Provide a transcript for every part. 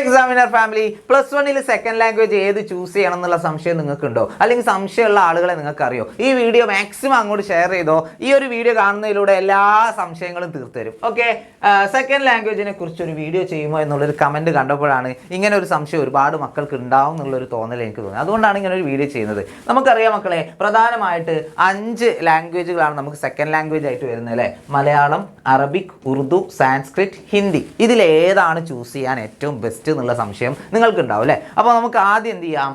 Examiner family plus വണ്ണിൽ second language ഏത് choose ചെയ്യണം എന്നുള്ള സംശയം നിങ്ങൾക്കുണ്ടോ? അല്ലെങ്കിൽ സംശയമുള്ള ആളുകളെ നിങ്ങൾക്ക് അറിയോ? ഈ വീഡിയോ മാക്സിമം അങ്ങോട്ട് ഷെയർ ചെയ്തോ. ഈ ഒരു വീഡിയോ കാണുന്നതിലൂടെ എല്ലാ സംശയങ്ങളും തീർത്തു തരും. ഓക്കെ, സെക്കൻഡ് ലാംഗ്വേജിനെ കുറിച്ച് ഒരു വീഡിയോ ചെയ്യുമോ എന്നുള്ളൊരു കമൻറ്റ് കണ്ടപ്പോഴാണ് ഇങ്ങനെ ഒരു സംശയം ഒരുപാട് മക്കൾക്ക് ഉണ്ടാവും എന്നുള്ളൊരു തോന്നൽ എനിക്ക് തോന്നി. അതുകൊണ്ടാണ് ഇങ്ങനെ ഒരു വീഡിയോ ചെയ്യുന്നത്. നമുക്കറിയാം മക്കളെ, പ്രധാനമായിട്ട് 5 ലാംഗ്വേജുകളാണ് നമുക്ക് സെക്കൻഡ് ലാംഗ്വേജ് ആയിട്ട് വരുന്നത് അല്ലേ? മലയാളം, അറബിക്, ഉറുദു, സാൻസ്ക്രിറ്റ്, ഹിന്ദി. ഇതിലേതാണ് ചൂസ് ചെയ്യാൻ ഏറ്റവും ബെസ്റ്റ് എന്നുള്ള സംശയം നിങ്ങൾക്കുണ്ടാവും അല്ലേ? അപ്പോൾ നമുക്ക് ആദ്യം എന്ത് ചെയ്യാം,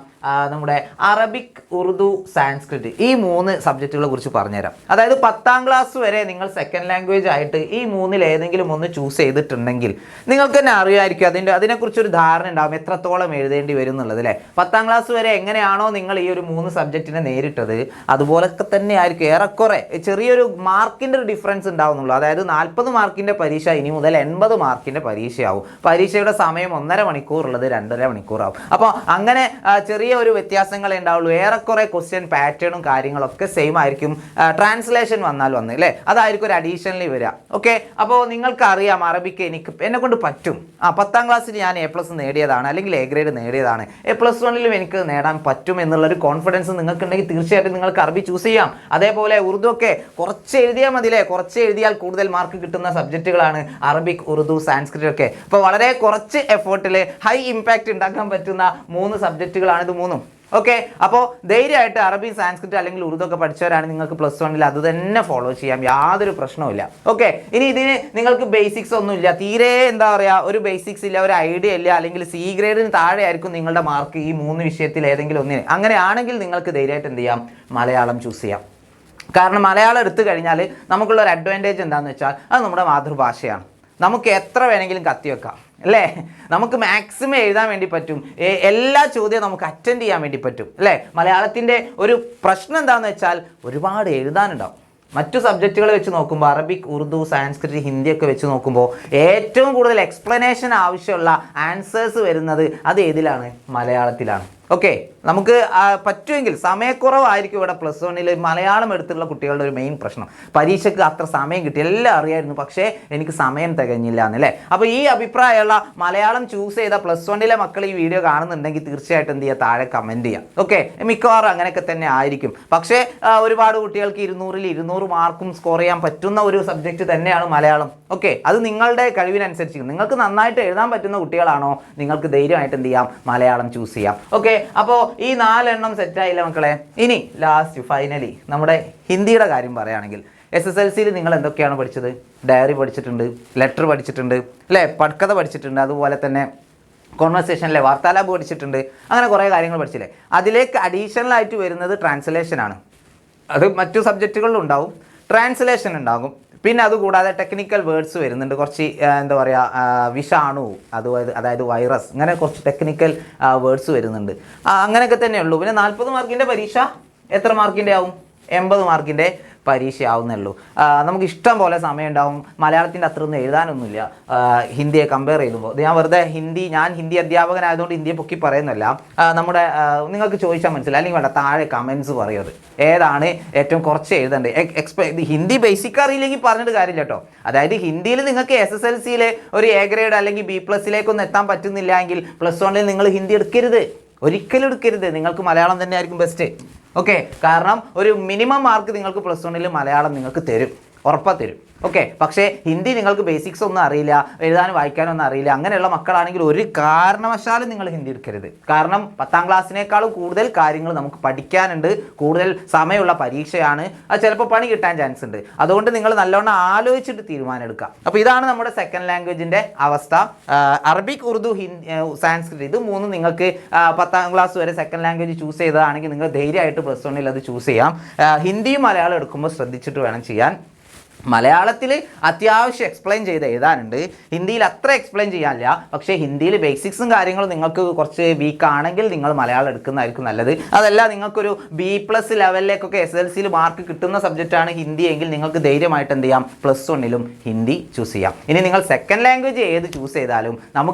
നമ്മുടെ അറബിക്, ഉറുദു, സാൻസ്ക്രിറ്റ് ഈ 3 സബ്ജക്റ്റുകളെ കുറിച്ച് പറഞ്ഞുതരാം. അതായത് 10ാം ക്ലാസ് വരെ നിങ്ങൾ സെക്കൻഡ് ലാംഗ്വേജ് ആയിട്ട് ഈ 3-ൽ ഏതെങ്കിലും ഒന്ന് ചൂസ് ചെയ്തിട്ടുണ്ടെങ്കിൽ നിങ്ങൾക്ക് തന്നെ അറിയാമായിരിക്കും, അതിനെക്കുറിച്ചൊരു ധാരണ ഉണ്ടാകും എത്രത്തോളം എഴുതേണ്ടി വരും എന്നുള്ളത് അല്ലേ? 10ാം ക്ലാസ് വരെ എങ്ങനെയാണോ നിങ്ങൾ ഈ ഒരു 3 സബ്ജക്റ്റിനെ നേരിട്ടത് അതുപോലൊക്കെ തന്നെ ആയിരിക്കും. ഏറെക്കുറെ ചെറിയൊരു മാർക്കിൻ്റെ ഒരു ഡിഫറൻസ് ഉണ്ടാവുന്നുള്ളൂ. അതായത് 40 മാർക്കിൻ്റെ പരീക്ഷ ഇനി മുതൽ 80 മാർക്കിൻ്റെ പരീക്ഷയാവും. പരീക്ഷയുടെ സമയം 1.5 മണിക്കൂർ ഉള്ളത് 2.5 മണിക്കൂറാവും. അപ്പോൾ അങ്ങനെ ചെറിയ ഒരു വ്യത്യാസങ്ങളെ ഉണ്ടാവുള്ളൂ. ഏറെക്കുറെ ക്വസ്റ്റ്യൻ പാറ്റേണും കാര്യങ്ങളൊക്കെ സെയിം ആയിരിക്കും. ട്രാൻസ്ലേഷൻ വന്നാൽ അല്ലേ, അതായിരിക്കും ഒരു അഡീഷണലി വരിക. ഓക്കെ, അപ്പോൾ നിങ്ങൾക്ക് അറിയാം അറബിക്ക് എന്നെ കൊണ്ട് പറ്റും. 10ാം ക്ലാസ്സിൽ ഞാൻ A+ നേടിയതാണ്, അല്ലെങ്കിൽ A ഗ്രേഡ് നേടിയതാണ്. A+1ലും എനിക്ക് നേടാൻ പറ്റും എന്നുള്ളൊരു കോൺഫിഡൻസ് നിങ്ങൾക്കുണ്ടെങ്കിൽ തീർച്ചയായിട്ടും നിങ്ങൾക്ക് അറബി ചൂസ് ചെയ്യാം. അതേപോലെ ഉറുദു ഒക്കെ കുറച്ച് എഴുതിയാൽ മതിയല്ലേ? കുറച്ച് എഴുതിയാൽ കൂടുതൽ മാർക്ക് കിട്ടുന്ന സബ്ജക്റ്റുകളാണ് അറബിക്, ഉറുദു, സാൻസ്ക്രിറ്റ് ഒക്കെ. അപ്പോൾ വളരെ കുറച്ച് എഫേർട്ടിൽ ഹൈ ഇമ്പാക്റ്റ് ഉണ്ടാക്കാൻ പറ്റുന്ന 3 സബ്ജക്റ്റുകളാണ് ഇത് 3. ഓക്കെ, അപ്പോൾ ധൈര്യമായിട്ട് അറബി, സാൻസ്ക്രിറ്റ് അല്ലെങ്കിൽ ഉറുദു ഒക്കെ പഠിച്ചവരാണ് നിങ്ങൾക്ക് +1ൽ അത് തന്നെ ഫോളോ ചെയ്യാം, യാതൊരു പ്രശ്നവുമില്ല. ഓക്കെ, ഇനി ഇതിന് നിങ്ങൾക്ക് ബേസിക്സ് ഒന്നുമില്ല, തീരെ എന്താ പറയുക, ഒരു ബേസിക്സ് ഇല്ല, ഒരു ഐഡിയ ഇല്ല, അല്ലെങ്കിൽ C ഗ്രേഡിന് താഴെ ആയിരിക്കും നിങ്ങളുടെ മാർക്ക് ഈ 3 വിഷയത്തിൽ ഏതെങ്കിലും ഒന്നിന്. അങ്ങനെയാണെങ്കിൽ നിങ്ങൾക്ക് ധൈര്യമായിട്ട് എന്ത് ചെയ്യാം, മലയാളം ചൂസ് ചെയ്യാം. കാരണം മലയാളം എടുത്തു കഴിഞ്ഞാൽ നമുക്കുള്ള ഒരു അഡ്വാൻറ്റേജ് എന്താണെന്ന് വെച്ചാൽ അത് നമ്മുടെ മാതൃഭാഷയാണ്. നമുക്ക് എത്ര വേണമെങ്കിലും കത്തിവെക്കാം അല്ലേ? നമുക്ക് മാക്സിമം എഴുതാൻ വേണ്ടി പറ്റും, എല്ലാ ചോദ്യവും നമുക്ക് അറ്റൻഡ് ചെയ്യാൻ വേണ്ടി പറ്റും അല്ലേ? മലയാളത്തിൻ്റെ ഒരു പ്രശ്നം എന്താണെന്ന് വെച്ചാൽ ഒരുപാട് എഴുതാനുണ്ടാവും. മറ്റു സബ്ജക്റ്റുകൾ വെച്ച് നോക്കുമ്പോൾ അറബിക്, ഉറുദു, സാൻസ്ക്രിറ്റ്, ഹിന്ദിയൊക്കെ വെച്ച് നോക്കുമ്പോൾ ഏറ്റവും കൂടുതൽ എക്സ്പ്ലനേഷൻ ആവശ്യമുള്ള ആൻസേഴ്സ് വരുന്നത് അത് ഏതിലാണ്? മലയാളത്തിലാണ്. ഓക്കെ, നമുക്ക് പറ്റുമെങ്കിൽ, സമയക്കുറവായിരിക്കും ഇവിടെ +1ൽ മലയാളം എടുത്തുള്ള കുട്ടികളുടെ ഒരു മെയിൻ പ്രശ്നം. പരീക്ഷയ്ക്ക് അത്ര സമയം കിട്ടി, എല്ലാം അറിയായിരുന്നു, പക്ഷേ എനിക്ക് സമയം തികഞ്ഞില്ല എന്നല്ലേ? അപ്പോൾ ഈ അഭിപ്രായമുള്ള മലയാളം ചൂസ് ചെയ്ത +1ലെ മക്കൾ ഈ വീഡിയോ കാണുന്നുണ്ടെങ്കിൽ തീർച്ചയായിട്ടും എന്ത് ചെയ്യുക, താഴെ കമൻറ്റ് ചെയ്യാം. ഓക്കെ, മിക്കവാറും അങ്ങനെയൊക്കെ തന്നെ ആയിരിക്കും. പക്ഷേ ഒരുപാട് കുട്ടികൾക്ക് 200-ൽ 200 മാർക്കും സ്കോർ ചെയ്യാൻ പറ്റുന്ന ഒരു സബ്ജക്റ്റ് തന്നെയാണ് മലയാളം. ഓക്കെ, അത് നിങ്ങളുടെ കഴിവിനനുസരിച്ച് നിങ്ങൾക്ക് നന്നായിട്ട് എഴുതാൻ പറ്റുന്ന കുട്ടികളാണോ, നിങ്ങൾക്ക് ധൈര്യമായിട്ട് എന്ത് ചെയ്യാം, മലയാളം ചൂസ് ചെയ്യാം. ഓക്കെ, അപ്പോൾ ഈ 4 എണ്ണം സെറ്റായില്ല മക്കളെ. ഇനി ലാസ്റ്റ് ഫൈനലി നമ്മുടെ ഹിന്ദിയുടെ കാര്യം പറയുകയാണെങ്കിൽ SSLCയിൽ നിങ്ങൾ എന്തൊക്കെയാണ് പഠിച്ചത്? ഡയറി പഠിച്ചിട്ടുണ്ട്, ലെറ്റർ പഠിച്ചിട്ടുണ്ട് അല്ലേ, പട്കഥ പഠിച്ചിട്ടുണ്ട്, അതുപോലെ തന്നെ കോൺവെർസേഷനിലെ വാർത്താലാപ് പഠിച്ചിട്ടുണ്ട്. അങ്ങനെ കുറേ കാര്യങ്ങൾ പഠിച്ചില്ലേ? അതിലേക്ക് അഡീഷണൽ ആയിട്ട് വരുന്നത് ട്രാൻസ്ലേഷനാണ്. അത് മറ്റു സബ്ജക്റ്റുകളിലും ഉണ്ടാവും, ട്രാൻസ്ലേഷൻ ഉണ്ടാകും. പിന്നെ അതുകൂടാതെ ടെക്നിക്കൽ വേർഡ്സ് വരുന്നുണ്ട്, കുറച്ച് എന്താ പറയുക, വിഷാണു, അതായത് വൈറസ്, അങ്ങനെ കുറച്ച് ടെക്നിക്കൽ വേർഡ്സ് വരുന്നുണ്ട്. അങ്ങനെയൊക്കെ തന്നെയുള്ളൂ. പിന്നെ 40 മാർക്കിൻ്റെ പരീക്ഷ എത്ര മാർക്കിൻ്റെ ആവും? 80 മാർക്കിൻ്റെ പരീക്ഷയാവുന്നേ ഉള്ളൂ. നമുക്ക് ഇഷ്ടം പോലെ സമയം ഉണ്ടാവും. മലയാളത്തിൻ്റെ അത്രയൊന്നും എഴുതാനൊന്നുമില്ല ഹിന്ദിയെ കമ്പയർ ചെയ്യുമ്പോൾ. ഞാൻ വെറുതെ ഞാൻ ഹിന്ദി അധ്യാപകനായതുകൊണ്ട് ഹിന്ദിയെ പൊക്കി പറയുന്നില്ല. നമ്മുടെ നിങ്ങൾക്ക് ചോദിച്ചാൽ മനസ്സിലായി, അല്ലെങ്കിൽ വേണ്ട, താഴെ കമൻസ് പറയുന്നത് ഏതാണ് ഏറ്റവും കുറച്ച് എഴുതേണ്ടത്. ഹിന്ദി ബേസിക് അറിയില്ലെങ്കിൽ പറഞ്ഞിട്ട് കാര്യമില്ല കേട്ടോ. അതായത് ഹിന്ദിയിൽ നിങ്ങൾക്ക് SSLCയിലെ ഒരു A ഗ്രേഡ് അല്ലെങ്കിൽ B+ലേക്കൊന്നും എത്താൻ പറ്റുന്നില്ല എങ്കിൽ +1ൽ നിങ്ങൾ ഹിന്ദി എടുക്കരുത്, ഒരിക്കലും എടുക്കരുത്. നിങ്ങൾക്ക് മലയാളം തന്നെ ആയിരിക്കും ബെസ്റ്റ്. ഓക്കെ, കാരണം ഒരു മിനിമം മാർക്ക് നിങ്ങൾക്ക് +1ൽ മലയാളം നിങ്ങൾക്ക് തരും, ഉറപ്പാ തരും. ഓക്കെ, പക്ഷേ ഹിന്ദി നിങ്ങൾക്ക് ബേസിക്സ് ഒന്നും അറിയില്ല, എഴുതാനും വായിക്കാനൊന്നും അറിയില്ല, അങ്ങനെയുള്ള മക്കളാണെങ്കിൽ ഒരു കാരണവശാലും നിങ്ങൾ ഹിന്ദി എടുക്കരുത്. കാരണം 10ാം ക്ലാസ്സിനേക്കാളും കൂടുതൽ കാര്യങ്ങൾ നമുക്ക് പഠിക്കാനുണ്ട്, കൂടുതൽ സമയമുള്ള പരീക്ഷയാണ്, അത് ചിലപ്പോൾ പണി കിട്ടാൻ ചാൻസ് ഉണ്ട്. അതുകൊണ്ട് നിങ്ങൾ നല്ലോണം ആലോചിച്ചിട്ട് തീരുമാനം എടുക്കുക. അപ്പോൾ ഇതാണ് നമ്മുടെ സെക്കൻഡ് ലാംഗ്വേജിൻ്റെ അവസ്ഥ. അറബിക്, ഉറുദു, സാൻസ്ക്രിറ്റ് ഇത് 3 നിങ്ങൾക്ക് 10ാം ക്ലാസ് വരെ സെക്കൻഡ് ലാംഗ്വേജ് ചൂസ് ചെയ്തതാണെങ്കിൽ നിങ്ങൾ ധൈര്യമായിട്ട് +1ൽ അത് ചൂസ് ചെയ്യാം. ഹിന്ദിയും മലയാളം എടുക്കുമ്പോൾ ശ്രദ്ധിച്ചിട്ട് വേണം ചെയ്യാൻ. മലയാളത്തിൽ അത്യാവശ്യം എക്സ്പ്ലെയിൻ ചെയ്ത് എഴുതാനുണ്ട്, ഹിന്ദിയിൽ അത്ര എക്സ്പ്ലെയിൻ ചെയ്യാനില്ല. പക്ഷേ ഹിന്ദിയിൽ ബേസിക്സും കാര്യങ്ങളും നിങ്ങൾക്ക് കുറച്ച് വീക്ക് ആണെങ്കിൽ നിങ്ങൾ മലയാളം എടുക്കുന്നതായിരിക്കും നല്ലത്. അതല്ല നിങ്ങൾക്കൊരു B+ ലെവലിലേക്കൊക്കെ SSLCയിൽ മാർക്ക് കിട്ടുന്ന സബ്ജക്റ്റാണ് ഹിന്ദി എങ്കിൽ നിങ്ങൾക്ക് ധൈര്യമായിട്ട് എന്ത് ചെയ്യാം, +1ലും ഹിന്ദി ചൂസ് ചെയ്യാം. ഇനി നിങ്ങൾ സെക്കൻഡ് ലാംഗ്വേജ് ഏത് ചൂസ് ചെയ്താലും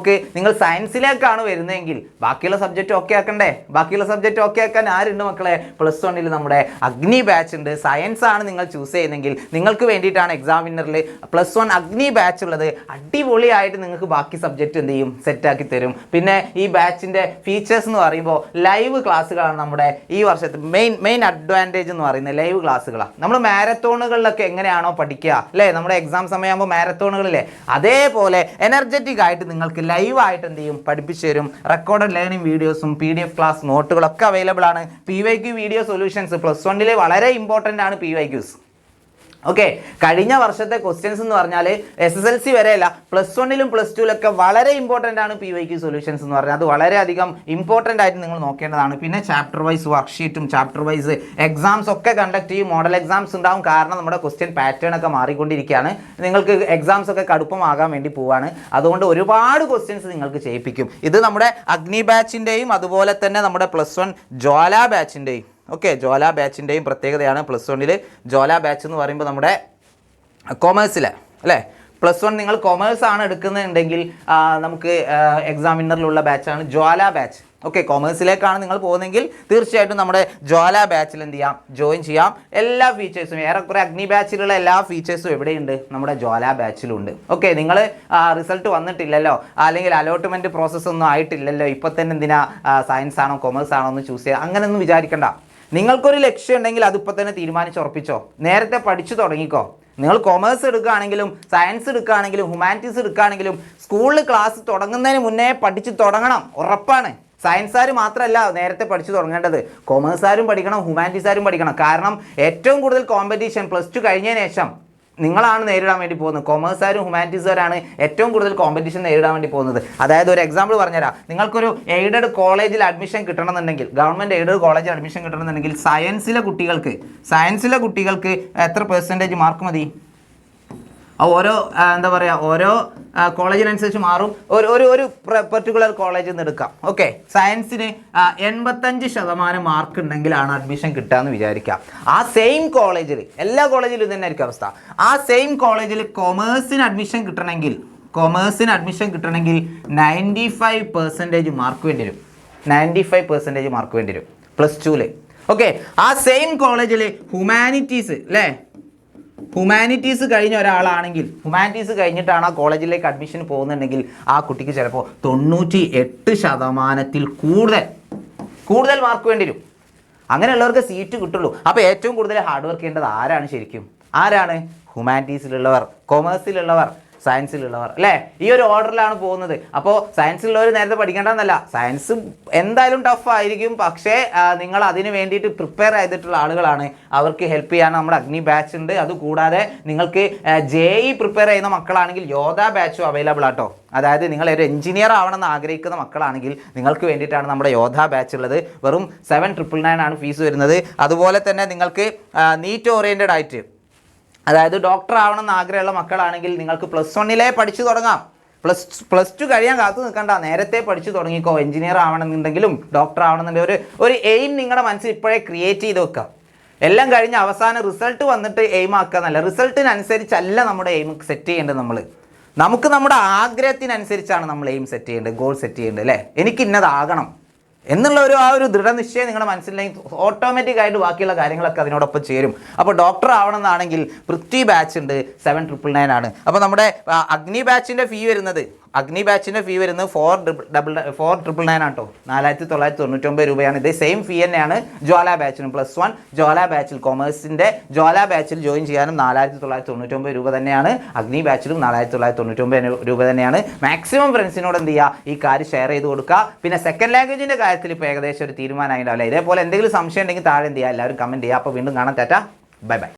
നിങ്ങൾ സയൻസിലേക്കാണ് വരുന്നതെങ്കിൽ ബാക്കിയുള്ള സബ്ജക്റ്റ് ഓക്കെ ആക്കണ്ടേ? ബാക്കിയുള്ള സബ്ജക്റ്റ് ഓക്കെ ആക്കാൻ ആരുണ്ട് മക്കളെ? +1ൽ നമ്മുടെ അഗ്നി ബാച്ച് ഉണ്ട്. സയൻസ് ആണ് നിങ്ങൾ ചൂസ് ചെയ്യുന്നതെങ്കിൽ നിങ്ങൾക്ക് വേണ്ടിയിട്ട് വേണ്ടിയിട്ടാണ് എക്സാം വിന്നറിൽ +1 അഗ്നി ബാച്ച് ഉള്ളത്. അടിപൊളിയായിട്ട് നിങ്ങൾക്ക് ബാക്കി സബ്ജക്റ്റ് എന്ത് ചെയ്യും, സെറ്റാക്കി തരും. പിന്നെ ഈ ബാച്ചിൻ്റെ ഫീച്ചേഴ്സ് എന്ന് പറയുമ്പോൾ ലൈവ് ക്ലാസ്സുകളാണ് നമ്മുടെ ഈ വർഷത്തെ മെയിൻ അഡ്വാൻറ്റേജ് എന്ന് പറയുന്നത്. ലൈവ് ക്ലാസ്സുകളാണ്. നമ്മൾ മാരത്തോണുകളിലൊക്കെ എങ്ങനെയാണോ പഠിക്കുക അല്ലേ, നമ്മുടെ എക്സാം സമയമാകുമ്പോൾ മാരത്തോണുകളിലെ അതേപോലെ എനർജറ്റിക് ആയിട്ട് നിങ്ങൾക്ക് ലൈവായിട്ട് എന്ത് ചെയ്യും, പഠിപ്പിച്ചു തരും. റെക്കോർഡഡ് ലേണിംഗ് വീഡിയോസും PDF ക്ലാസ് നോട്ടുകളൊക്കെ അവൈലബിൾ ആണ്. PYQ വീഡിയോ സൊല്യൂഷൻസ് +1 വളരെ ഇമ്പോർട്ടൻ്റ് ആണ് PYQs. ഓക്കെ, കഴിഞ്ഞ വർഷത്തെ ക്വസ്റ്റ്യൻസ് എന്ന് പറഞ്ഞാൽ SSLC വരെയല്ല, +1 +2 വളരെ ഇമ്പോർട്ടൻ്റ് ആണ് PYQ സൊല്യൂഷൻസ് എന്ന് പറഞ്ഞാൽ. അത് വളരെയധികം ഇമ്പോർട്ടൻ്റ് ആയിട്ട് നിങ്ങൾ നോക്കേണ്ടതാണ്. പിന്നെ ചാപ്റ്റർ വൈസ് വർക്ക്ഷീറ്റും ചാപ്റ്റർ വൈസ് എക്സാംസ് ഒക്കെ കണ്ടക്ട് ചെയ്യും. മോഡൽ എക്സാംസ് ഉണ്ടാവും, കാരണം നമ്മുടെ ക്വസ്റ്റ്യൻ പാറ്റേൺ ഒക്കെ മാറിക്കൊണ്ടിരിക്കുകയാണ്. നിങ്ങൾക്ക് എക്സാംസ് ഒക്കെ കടുപ്പമാകാൻ വേണ്ടി പോവാണ്. അതുകൊണ്ട് ഒരുപാട് ക്വസ്റ്റ്യൻസ് നിങ്ങൾക്ക് ചെയ്യിപ്പിക്കും. ഇത് നമ്മുടെ അഗ്നി ബാച്ചിൻ്റെയും അതുപോലെ തന്നെ നമ്മുടെ +1 ജ്വാല ബാച്ചിൻ്റെയും ജ്വാല ബാച്ചിൻ്റെയും പ്രത്യേകതയാണ്. +1 ജ്വാല ബാച്ച് എന്ന് പറയുമ്പോൾ നമ്മുടെ കൊമേഴ്സിലെ അല്ലേ, +1 നിങ്ങൾ കൊമേഴ്സ് ആണ് എടുക്കുന്നുണ്ടെങ്കിൽ നമുക്ക് എക്സാം വിന്നറിലുള്ള ബാച്ചാണ് ജ്വാല ബാച്ച്. കൊമേഴ്സിലേക്കാണ് നിങ്ങൾ പോകുന്നതെങ്കിൽ തീർച്ചയായിട്ടും നമ്മുടെ ജ്വാല ബാച്ചിൽ എന്ത് ചെയ്യാം, ജോയിൻ ചെയ്യാം. എല്ലാ ഫീച്ചേഴ്സും ഏറെക്കുറെ അഗ്നി ബാച്ചിലുള്ള എല്ലാ ഫീച്ചേഴ്സും എവിടെയുണ്ട്, നമ്മുടെ ജ്വാല ബാച്ചിലുണ്ട്. നിങ്ങൾ റിസൾട്ട് വന്നിട്ടില്ലല്ലോ, അല്ലെങ്കിൽ അലോട്ട്മെൻറ്റ് പ്രോസസ്സ് ഒന്നും ആയിട്ടില്ലല്ലോ, ഇപ്പോൾ തന്നെ എന്തിനാ സയൻസ് ആണോ കൊമേഴ്സ് ആണോ എന്ന് ചൂസ് ചെയ്യുക, അങ്ങനെയൊന്നും വിചാരിക്കണ്ട. നിങ്ങൾക്കൊരു ലക്ഷ്യം ഉണ്ടെങ്കിൽ അതിപ്പോൾ തന്നെ തീരുമാനിച്ചുറപ്പിച്ചോ, നേരത്തെ പഠിച്ചു തുടങ്ങിക്കോ. നിങ്ങൾ കൊമേഴ്സ് എടുക്കുകയാണെങ്കിലും സയൻസ് എടുക്കുകയാണെങ്കിലും ഹ്യൂമാനിറ്റീസ് എടുക്കുകയാണെങ്കിലും സ്കൂളിൽ ക്ലാസ് തുടങ്ങുന്നതിന് മുന്നേ പഠിച്ചു തുടങ്ങണം, ഉറപ്പാണ്. സയൻസുകാർ മാത്രമല്ല നേരത്തെ പഠിച്ചു തുടങ്ങേണ്ടത്, കൊമേഴ്സുകാരും പഠിക്കണം, ഹ്യൂമാനിറ്റീസുകാരും പഠിക്കണം. കാരണം ഏറ്റവും കൂടുതൽ കോമ്പറ്റീഷൻ +2 കഴിഞ്ഞതിന് ശേഷം നിങ്ങളാണ് നേരിടാൻ വേണ്ടി പോകുന്നത്. കൊമേഴ്സുകാരും ഹ്യൂമാനിറ്റീസുകാരാണ് ഏറ്റവും കൂടുതൽ കോമ്പറ്റീഷൻ നേരിടാൻ വേണ്ടി പോകുന്നത്. അതായത് ഒരു എക്സാമ്പിൾ പറഞ്ഞുതരാം. നിങ്ങൾക്കൊരു എയ്ഡഡ് കോളേജിൽ അഡ്മിഷൻ കിട്ടണമെന്നുണ്ടെങ്കിൽ, ഗവൺമെൻറ് എയ്ഡഡ് കോളേജിൽ അഡ്മിഷൻ കിട്ടണമെന്നുണ്ടെങ്കിൽ സയൻസിലെ കുട്ടികൾക്ക് എത്ര % മാർക്ക് മതി? ഓരോ എന്താ പറയുക, ഓരോ കോളേജിനനുസരിച്ച് മാറും. ഒരു പെർട്ടിക്കുലർ കോളേജിൽ നിന്ന് എടുക്കാം. സയൻസിന് 85% മാർക്ക് ഉണ്ടെങ്കിലാണ് അഡ്മിഷൻ കിട്ടുക എന്ന് വിചാരിക്കാം. ആ സെയിം കോളേജിൽ, എല്ലാ കോളേജിലും ഇത് തന്നെ ആയിരിക്കും അവസ്ഥ. ആ സെയിം കോളേജിൽ കൊമേഴ്സിന് അഡ്മിഷൻ കിട്ടണമെങ്കിൽ 95% മാർക്ക് വേണ്ടി വരും. 95% മാർക്ക് വേണ്ടി വരും +2. ആ സെയിം കോളേജിൽ ഹ്യൂമാനിറ്റീസ് അല്ലേ, ഹ്യൂമാനിറ്റീസ് കഴിഞ്ഞ ഒരാളാണെങ്കിൽ, ഹ്യൂമാനിറ്റീസ് കഴിഞ്ഞിട്ടാണ് ആ കോളേജിലേക്ക് അഡ്മിഷൻ പോകുന്നുണ്ടെങ്കിൽ ആ കുട്ടിക്ക് ചിലപ്പോൾ 98% കൂടുതൽ മാർക്ക് വേണ്ടി വരും. അങ്ങനെയുള്ളവർക്ക് സീറ്റ് കിട്ടുള്ളൂ. അപ്പോൾ ഏറ്റവും കൂടുതൽ ഹാർഡ് വർക്ക് ചെയ്യേണ്ടത് ആരാണ്? ഹ്യൂമാനിറ്റീസിലുള്ളവർ, കൊമേഴ്സിലുള്ളവർ, സയൻസിലുള്ളവർ അല്ലേ? ഈ ഒരു ഓർഡറിലാണ് പോകുന്നത്. അപ്പോൾ സയൻസിലുള്ളവർ നേരത്തെ പഠിക്കേണ്ടതെന്നല്ല, സയൻസ് എന്തായാലും ടഫ് ആയിരിക്കും. പക്ഷേ നിങ്ങൾ അതിന് വേണ്ടിയിട്ട് പ്രിപ്പയർ ചെയ്തിട്ടുള്ള ആളുകളാണ്, അവർക്ക് ഹെൽപ്പ് ചെയ്യാൻ നമ്മുടെ അഗ്നി ബാച്ച് ഉണ്ട്. അതുകൂടാതെ നിങ്ങൾക്ക് JEE പ്രിപ്പയർ ചെയ്യുന്ന മക്കളാണെങ്കിൽ യോധ ബാച്ചും അവൈലബിൾ ആട്ടോ. അതായത് നിങ്ങൾ ഒരു എഞ്ചിനീയർ ആവണമെന്ന് ആഗ്രഹിക്കുന്ന മക്കളാണെങ്കിൽ നിങ്ങൾക്ക് വേണ്ടിയിട്ടാണ് നമ്മുടെ യോധ ബാച്ച് ഉള്ളത്. വെറും 7,999 ആണ് ഫീസ് വരുന്നത്. അതുപോലെ തന്നെ നിങ്ങൾക്ക് നീറ്റ് ഓറിയൻറ്റഡ് ആയിട്ട്, അതായത് ഡോക്ടർ ആവണമെന്ന് ആഗ്രഹമുള്ള മക്കളാണെങ്കിൽ നിങ്ങൾക്ക് +1 പഠിച്ചു തുടങ്ങാം. +2 കഴിയാൻ കാത്തു നിൽക്കണ്ട, നേരത്തെ പഠിച്ചു തുടങ്ങിക്കോ. എഞ്ചിനീയർ ആവണമെന്നുണ്ടെങ്കിലും ഡോക്ടർ ആവണമെന്നുണ്ടെങ്കിൽ ഒരു എയിം നിങ്ങളുടെ മനസ്സിൽ ഇപ്പോഴേ ക്രിയേറ്റ് ചെയ്ത് വെക്കുക. എല്ലാം കഴിഞ്ഞ് അവസാനം റിസൾട്ട് വന്നിട്ട് എയിം ആക്കുക എന്നല്ല, റിസൾട്ടിനനുസരിച്ചല്ല നമ്മുടെ എയിം സെറ്റ് ചെയ്യേണ്ടത്. നമുക്ക് നമ്മുടെ ആഗ്രഹത്തിനനുസരിച്ചാണ് നമ്മൾ എയിം സെറ്റ് ചെയ്യേണ്ടത്, ഗോൾ സെറ്റ് ചെയ്യേണ്ടത് അല്ലേ. എനിക്ക് ഇന്നതാകണം എന്നുള്ള ആ ഒരു ദൃഢനിശ്ചയം നിങ്ങളുടെ മനസ്സിലേക്ക് ഓട്ടോമാറ്റിക് ആയിട്ട് ബാക്കിയുള്ള കാര്യങ്ങളൊക്കെ അതിനോടൊപ്പം ചേരും. അപ്പോൾ ഡോക്ടർ ആവണമെന്നാണെങ്കിൽ പൃഥ്വി ബാച്ച് ഉണ്ട്, 7,999 ആണ്. അപ്പോൾ നമ്മുടെ അഗ്നി ബാച്ചിൻ്റെ ഫീ വരുന്നത് 4,999 ആണ് കേട്ടോ. 4,999 രൂപയാണ്. ഇതേ സെയിം ഫീ തന്നെയാണ് ജ്വാല ബാച്ചിനും. +1 ജ്വാല ബാച്ചിൽ, കൊമേഴ്സിൻ്റെ ജ്വാല ബാച്ചിൽ ജോയിൻ ചെയ്യാനും 4,999 രൂപ തന്നെയാണ്. അഗ്നി ബാച്ചിലും 4,999 രൂപ തന്നെയാണ്. മാക്സിമം ഫ്രണ്ട്സിനോട് എന്ത് ചെയ്യുക, ഈ കാര്യം ഷെയർ ചെയ്ത് കൊടുക്കുക. പിന്നെ സെക്കൻഡ് ലാംഗ്വേജിൻ്റെ കാര്യത്തിൽ ഇപ്പോൾ ഏകദേശം ഒരു തീരുമാനമായിട്ടുണ്ടാവില്ല. ഇതേപോലെ എന്തെങ്കിലും സംശയം ഉണ്ടെങ്കിൽ താഴെ എന്ത് ചെയ്യുക, എല്ലാവരും കമൻറ്റ് ചെയ്യുക. അപ്പോൾ വീണ്ടും കാണാൻ. Tata, bye bye.